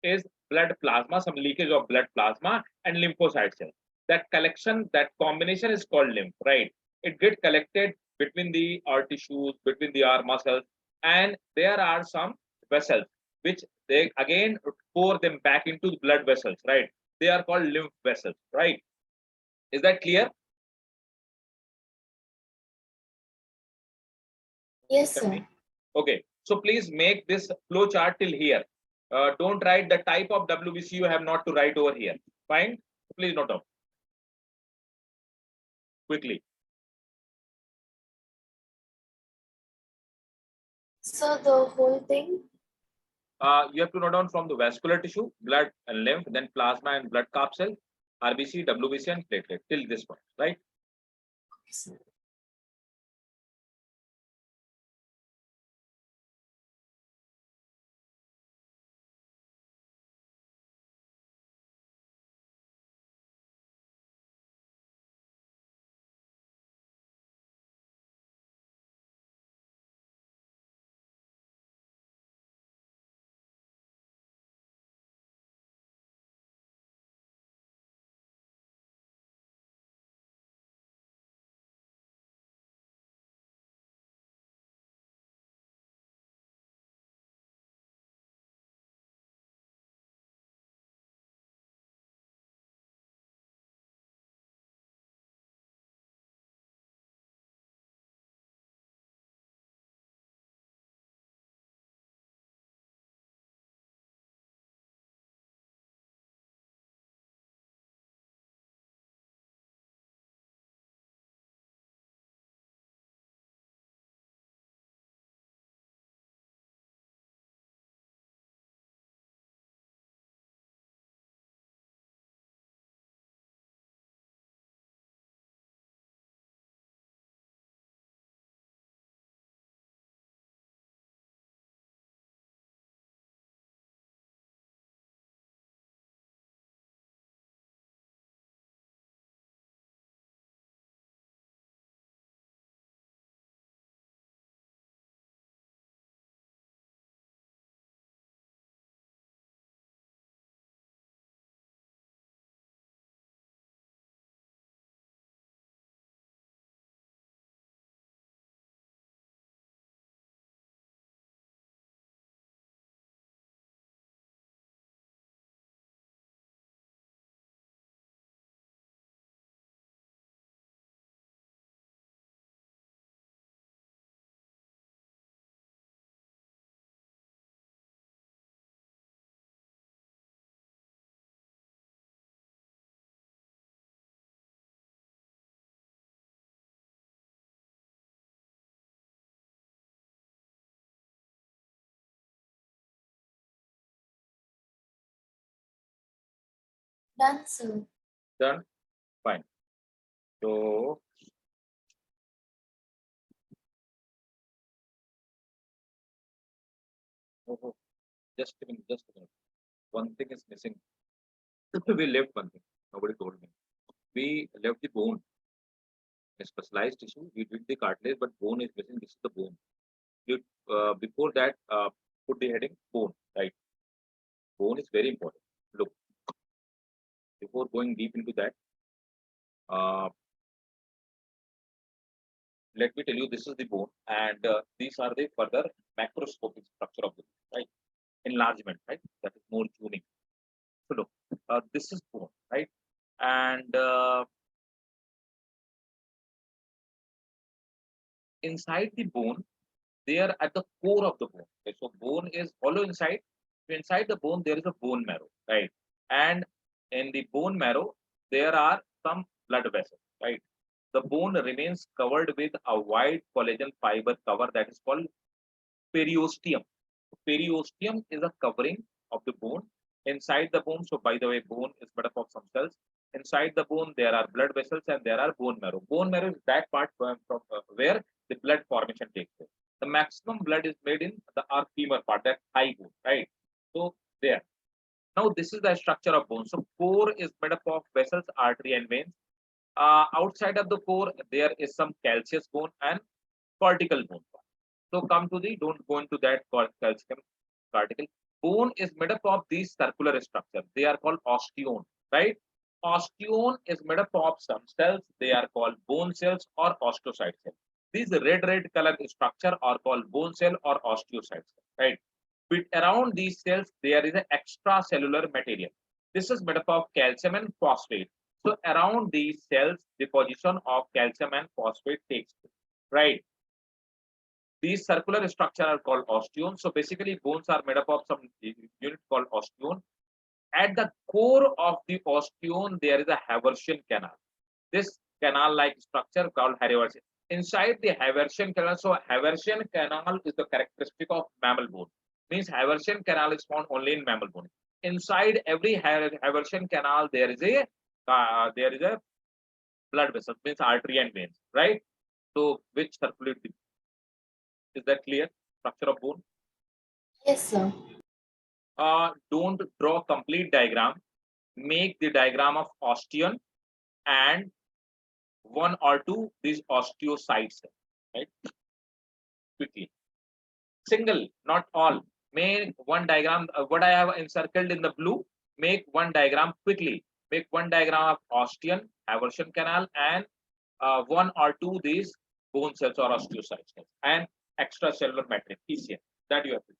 is blood plasma, some leakage of blood plasma and lymphocyte cells. That collection, that combination is called lymph, right? It gets collected between the our tissues, between the our muscles, and there are some vessels which they again pour them back into the blood vessels, right? They are called lymph vessels, right? Is that clear? Yes, sir. Okay, so please make this flow chart till here. Don't write the type of WBC, you have not to write over here. Fine? Please note down quickly. So the whole thing. You have to note down from the vascular tissue, blood and lymph, then plasma and blood capsule, RBC, WBC, and platelet till this point, right? Okay, sir. Done, sir. Done? Fine. So, oh, just a minute, just a minute. One thing is missing. We left one thing. Nobody told me. We left the bone. A specialized tissue. We did the cartilage, but bone is missing. This is the bone. You, before that, put the heading bone. Right. Bone is very important. Look, before going deep into that, uh, let me tell you, this is the bone, and these are the further macroscopic structure of the bone, right? Enlargement, right? That is more tuning. So look, this is bone, right? And inside the bone, they are at the core of the bone. Okay, so bone is hollow inside. So inside the bone, there is a bone marrow, right? And in the bone marrow, there are some blood vessels, right? The bone remains covered with a white collagen fiber cover that is called periosteum. Periosteum is a covering of the bone inside the bone. So, by the way, bone is made up of some cells. Inside the bone, there are blood vessels and there are bone marrow. Bone marrow is that part from where the blood formation takes place. The maximum blood is made in the our femur part, that thigh bone, right? So, there. Now, this is the structure of bone. So, core is made up of vessels, artery, and veins. Outside of the core, there is some calcareous bone and cortical bone. So come to the, don't go into that calcium particle. Bone is made up of these circular structures. They are called osteon, right? Osteon is made up of some cells. They are called bone cells or osteocyte cells. These red color structure are called bone cell or osteocyte cell, right? But around these cells, there is an extracellular material. This is made up of calcium and phosphate. So around these cells, deposition of calcium and phosphate takes place, right? These circular structure are called osteons. So basically, bones are made up of some unit called osteon. At the core of the osteon, there is a Haversian canal. This canal-like structure called Haversian. Inside the Haversian canal, so Haversian canal is the characteristic of mammal bone. Means Haversian canal is found only in mammal bone. Inside every Haversian canal, there is a blood vessel, means artery and veins, right? So which circulate the, is that clear? Structure of bone. Yes, sir. Don't draw complete diagram. Make the diagram of osteon and one or two these osteocytes, right? Quickly. Single, not all. Make one diagram. What I have encircled in the blue, make one diagram quickly. Make one diagram of osteon, Haversian canal, and one or two these bone cells or osteocytes and extracellular matrix, ECM. That you have to do.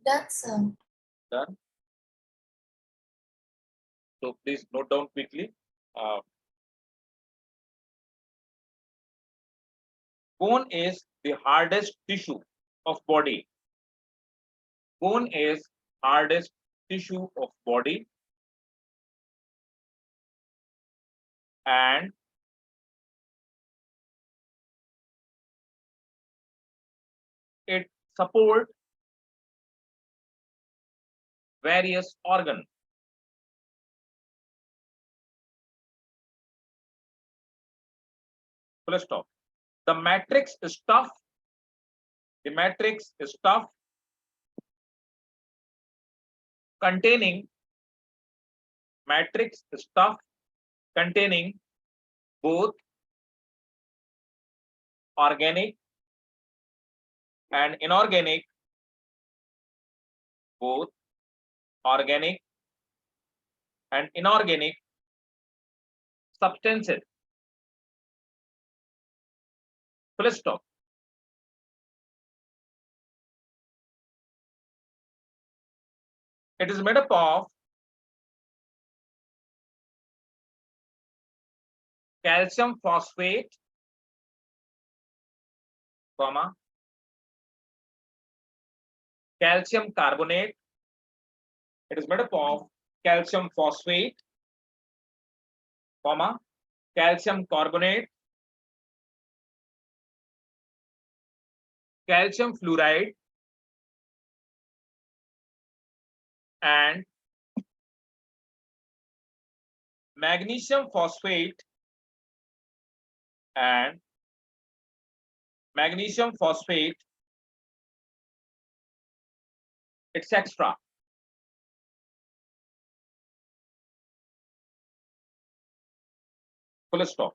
Done, sir. Done. So please note down quickly. Bone is the hardest tissue of body. Bone is hardest tissue of body, and it supports various organs. Full stop. The matrix is tough. The matrix is tough, containing matrix is tough, containing both organic and inorganic, both organic and inorganic substances. Full stop. It is made up of calcium phosphate, comma, calcium carbonate. It is made up of calcium phosphate, comma, calcium carbonate, calcium fluoride, and magnesium phosphate and magnesium phosphate, etc. Full stop.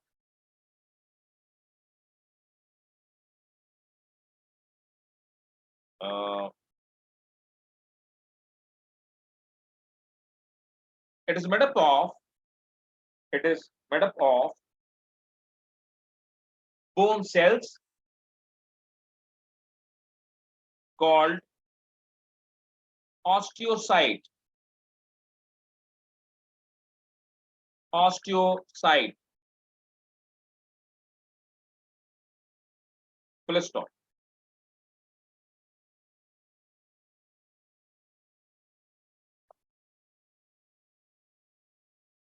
It is made up of bone cells called osteocyte. Osteocyte. Full stop.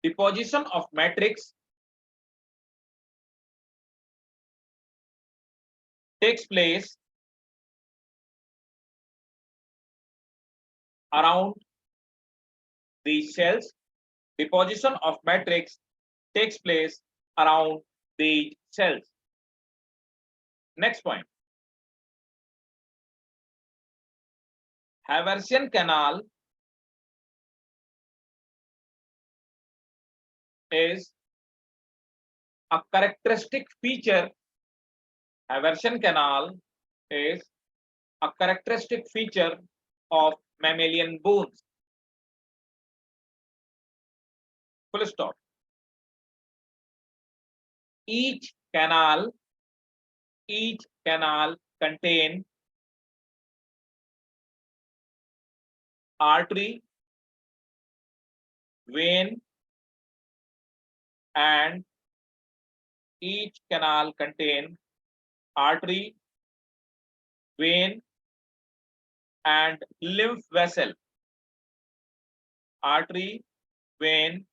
Deposition of matrix takes place around the cells. Deposition of matrix takes place around the cells. Next point. Haversian canal is a characteristic feature. Haversian canal is a characteristic feature of mammalian bones. Full stop. Each canal contain artery, vein, and each canal contain artery, vein, and lymph vessel. Artery, vein,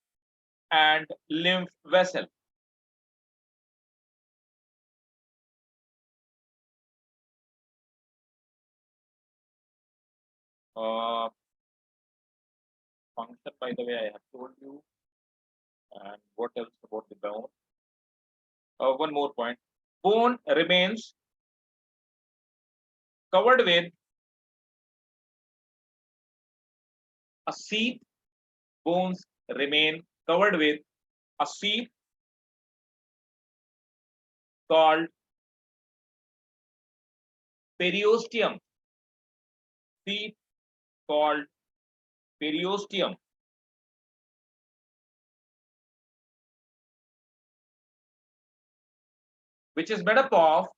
and lymph vessel. Function, by the way, I have told you. And what else about the bone? One more point. Bone remains covered with a sheath. Bones remain covered with a sheath called periosteum. Sheath called periosteum. Which is made up of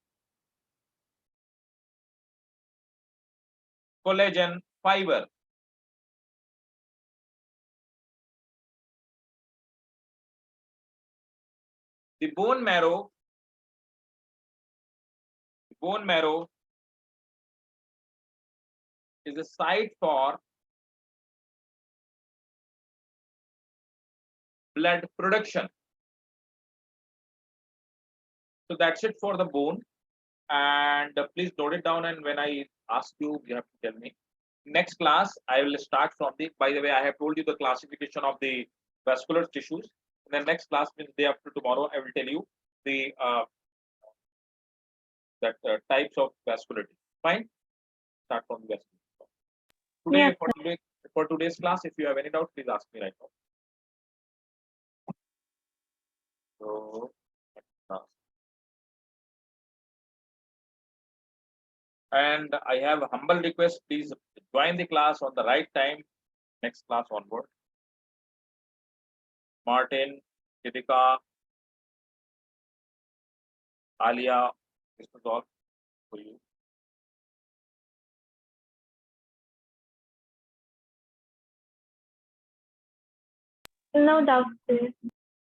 collagen fiber. The bone marrow is a site for blood production. So that's it for the bone. And please note it down. And when I ask you, you have to tell me. Next class, I will start from the. By the way, I have told you the classification of the vascular tissues. In the next class, means day after tomorrow, I will tell you the types of vascularity. Fine. Start from the vascularity. Today, for today's class, if you have any doubt, please ask me right now. So, and I have a humble request, please join the class on the right time. Next class onward. Martin, Kritika, Alia, this is all for you. No doubt, sir.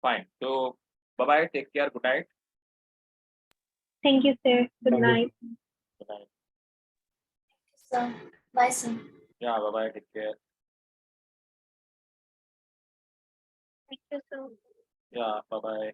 Fine. So, bye bye. Take care. Good night. Thank you, sir. Good night. Good night. Sir. Bye, sir. Yeah. Bye bye. Take care. Thank you, sir. Yeah. Bye bye.